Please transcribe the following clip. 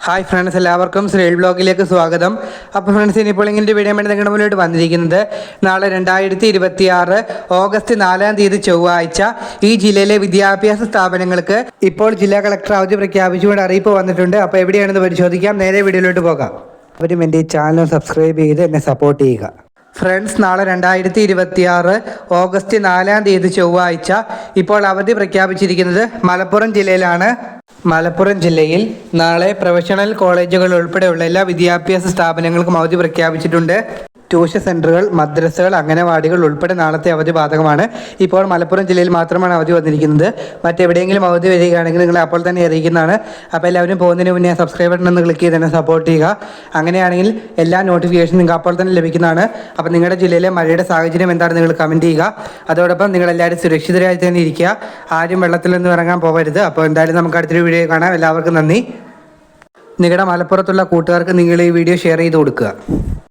Hi friends, എല്ലാവർക്കും ശ്രീൽ ബ്ലോഗിലേക്ക് സ്വാഗതം. അപ്പോൾ ഫ്രണ്ട്സ്, ഇനിയിപ്പോൾ ഇങ്ങനെ വീഡിയോ വേണ്ടി നിങ്ങളുടെ മുന്നിലോട്ട് വന്നിരിക്കുന്നത് നാളെ 2026 ഓഗസ്റ്റ് 4-ാം തീയതി ചൊവ്വാഴ്ച ഈ ജില്ലയിലെ വിദ്യാഭ്യാസ സ്ഥാപനങ്ങൾക്ക് ഇപ്പോൾ ജില്ലാ കളക്ടർ അവധി പ്രഖ്യാപിച്ചുകൊണ്ട് അറിയിപ്പ് വന്നിട്ടുണ്ട്. അപ്പോൾ എവിടെയാണെന്ന് പരിശോധിക്കാം. നേരെ വീഡിയോയിലോട്ട് പോകാം. അവരും എൻ്റെ ഈ ചാനൽ സബ്സ്ക്രൈബ് ചെയ്ത് എന്നെ സപ്പോർട്ട് ചെയ്യുക. ഫ്രണ്ട്സ്, നാളെ 2026 ഓഗസ്റ്റ് 4-ാം തീയതി ചൊവ്വാഴ്ച ഇപ്പോൾ അവധി പ്രഖ്യാപിച്ചിരിക്കുന്നത് മലപ്പുറം ജില്ലയിലാണ്. മലപ്പുറം ജില്ലയിൽ നാളെ പ്രൊഫഷണൽ കോളേജുകൾ ഉൾപ്പെടെയുള്ള എല്ലാ വിദ്യാഭ്യാസ സ്ഥാപനങ്ങൾക്കും അവധി പ്രഖ്യാപിച്ചിട്ടുണ്ട്. ട്യൂഷൻ സെൻ്ററുകൾ, മദ്രസകൾ, അംഗനവാടികൾ ഉൾപ്പെടെ നാളത്തെ അവധി ബാധകമാണ്. ഇപ്പോൾ മലപ്പുറം ജില്ലയിൽ മാത്രമാണ് അവധി വന്നിരിക്കുന്നത്. മറ്റെവിടെയെങ്കിലും അവധി വരികയാണെങ്കിൽ നിങ്ങളെ അപ്പോൾ തന്നെ അറിയിക്കുന്നതാണ്. അപ്പോൾ എല്ലാവരും പോകുന്നതിന് മുന്നേ സബ്സ്ക്രൈബ് ബട്ടൺ ഒന്ന് ക്ലിക്ക് ചെയ്ത് തന്നെ സപ്പോർട്ട് ചെയ്യുക. അങ്ങനെയാണെങ്കിൽ എല്ലാ നോട്ടിഫിക്കേഷനും നിങ്ങൾക്ക് അപ്പോൾ തന്നെ ലഭിക്കുന്നതാണ്. അപ്പോൾ നിങ്ങളുടെ ജില്ലയിലെ മഴയുടെ സാഹചര്യം എന്താണ് നിങ്ങൾ കമൻറ്റ് ചെയ്യുക. അതോടൊപ്പം നിങ്ങളെല്ലാവരും സുരക്ഷിതരായി തന്നെ ഇരിക്കുക. ആരും വെള്ളത്തിലൊന്നും ഇറങ്ങാൻ പോകരുത്. അപ്പോൾ എന്തായാലും നമുക്ക് അടുത്തൊരു വീഡിയോ കാണാം. എല്ലാവർക്കും നന്ദി. നിങ്ങളുടെ മലപ്പുറത്തുള്ള കൂട്ടുകാർക്ക് നിങ്ങൾ ഈ വീഡിയോ ഷെയർ ചെയ്ത് കൊടുക്കുക.